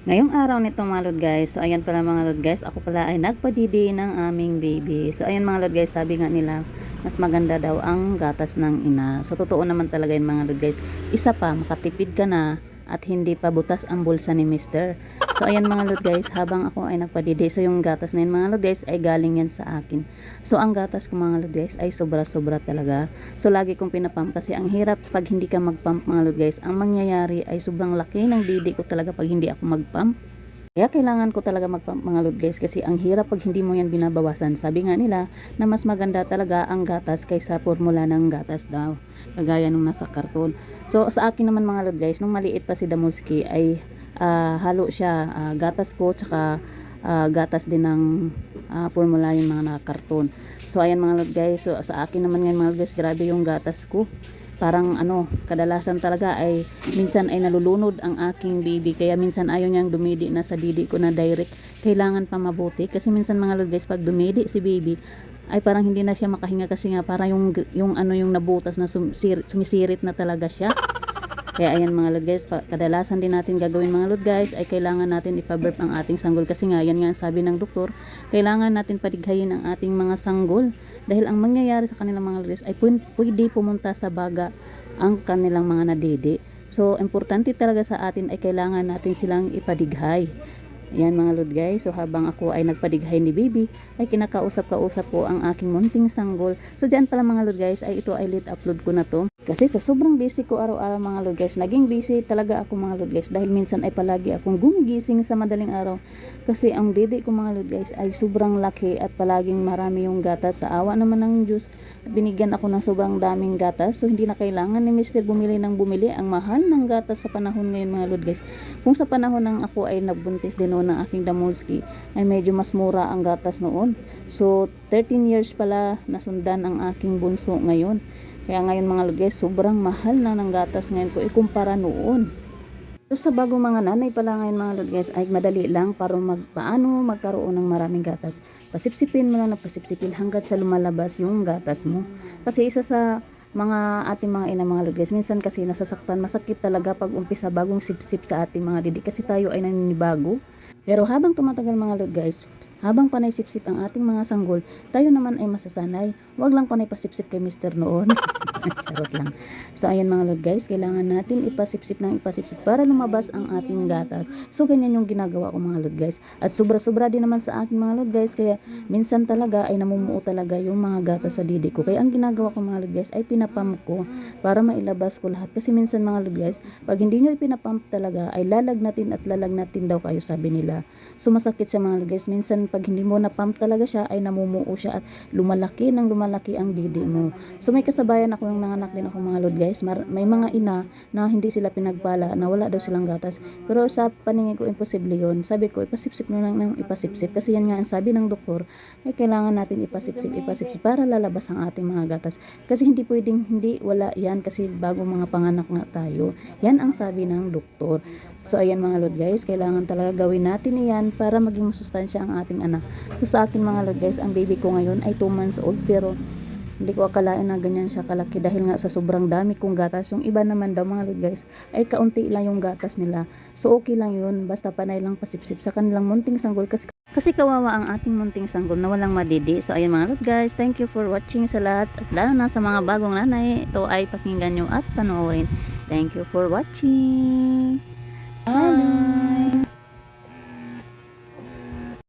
Ngayong araw nito mga lord guys, so ayan pala mga lord guys, ako pala ay nagpadidi ng aming baby. So ayan mga lord guys, sabi nga nila, mas maganda daw ang gatas ng ina. So totoo naman talaga yun mga lord guys. Isa pa, makatipid ka na at hindi pa butas ang bulsa ni mister. So ayan mga lord guys, habang ako ay nagpadidi, so yung gatas na yun mga lord guys ay galing yan sa akin. So ang gatas ko mga lord guys ay sobra-sobra talaga. So lagi kong pinapump kasi ang hirap pag hindi ka magpump mga lord guys. Ang mangyayari ay sobrang laki ng didi ko talaga pag hindi ako magpump. Kaya kailangan ko talaga magpump mga lord guys kasi ang hirap pag hindi mo yan binabawasan. Sabi nga nila na mas maganda talaga ang gatas kaysa formula ng gatas daw. Kagaya nung nasa karton. So sa akin naman mga lord guys, nung maliit pa si Damulski ay halo siya gatas ko tsaka gatas din ng formula yung mga nakakarton. So ayan mga lord guys, so sa akin naman ngayon mga lord guys, grabe yung gatas ko. Parang kadalasan talaga ay minsan ay nalulunod ang aking baby, kaya minsan ayaw niyang dumidi na sa didi ko na direct. Kailangan pa mabuti kasi minsan mga lord guys, pag dumidi si baby ay parang hindi na siya makahinga kasi nga para yung nabutas na sumisirit na talaga siya. Kaya ayan mga lord guys, kadalasan din natin gagawin mga lord guys ay kailangan natin ipa-burp ang ating sanggol kasi nga yan nga sabi ng doktor, kailangan natin padighayin ang ating mga sanggol dahil ang mangyayari sa kanilang mga lord guys ay pwede pumunta sa baga ang kanilang mga nadidi. So importante talaga sa atin ay kailangan natin silang ipadighay. Yan mga lord guys, so habang ako ay nagpadighay ni baby ay kinakausap-kausap ko ang aking munting sanggol. So dyan pala mga lord guys ay ito ay late upload ko na to kasi sa sobrang busy ko araw-araw mga lord guys, naging busy talaga ako mga lord guys dahil minsan ay palagi akong gumigising sa madaling araw kasi ang dede ko mga lord guys ay sobrang laki at palaging marami yung gatas. Sa awa naman ng Diyos, binigyan ako ng sobrang daming gatas, so hindi na kailangan ni Mr. bumili ng bumili. Ang mahal ng gatas sa panahon ngayon mga lord guys. Kung sa panahon ng ako ay nagbuntis din noon ng aking Damulski ay medyo mas mura ang gatas noon. So 13 years pala nasundan ang aking bunso ngayon. Kaya ngayon mga lord guys, sobrang mahal na ng gatas ngayon ko ikumpara noon. So sa bagong mga nanay pala ngayon mga lord guys ay madali lang para paano magkaroon ng maraming gatas. Pasipsipin mo lang na pasipsipin hanggat sa lumalabas yung gatas mo. Kasi isa sa mga ating mga ina mga lord guys, minsan kasi nasasaktan, masakit talaga pag umpisa bagong sipsip sa ating mga didi kasi tayo ay naninibago. Pero habang tumatagal mga lord guys, habang panay sipsip ang ating mga sanggol, tayo naman ay masasanay. Huwag lang panay pasipsip kay Mr. noon. Charot lang. So ayan mga lord guys, kailangan natin ipasipsip ng ipasipsip para lumabas ang ating gatas. So ganyan yung ginagawa ko mga lord guys. At sobra-sobra din naman sa akin mga lord guys, kaya minsan talaga ay namumuo talaga yung mga gatas sa didi ko. Kaya ang ginagawa ko mga lord guys ay pinapump ko para mailabas ko lahat. Kasi minsan mga lord guys, pag hindi nyo ipinapump talaga ay lalagnatin at lalagnatin daw kayo sabi nila. So masakit siya mga lord guys. Minsan pag hindi mo na pump talaga siya ay namumuo siya at lumalaki ng lumalaki ang didi mo. So may kasabayan ako ng nanganak din ako mga lord guys. May mga ina na hindi sila pinagpala na wala daw silang gatas. Pero sa paningin ko imposible yun. Sabi ko ipasipsip mo lang ng ipasipsip kasi yan nga ang sabi ng doktor ay kailangan natin ipasipsip para lalabas ang ating mga gatas. Kasi hindi pwedeng hindi wala yan kasi bago mga panganak nga tayo. Yan ang sabi ng doktor. So ayan mga lord guys, kailangan talaga gawin natin iyan para maging masustansya ang ating anak. So sa akin mga lord guys, ang baby ko ngayon ay 2 months old pero hindi ko akalain na ganyan siya kalaki dahil nga sa sobrang dami kong gatas. Yung iba naman daw mga lord guys ay kaunti lang yung gatas nila. So okay lang yun, basta panay lang pasipsip sa kanilang munting sanggol kasi kawawa ang ating munting sanggol na walang madidi. So ayan mga lord guys, thank you for watching sa lahat at lalo na sa mga bagong nanay, ito ay pakinggan nyo at panoorin. Thank you for watching. Bye.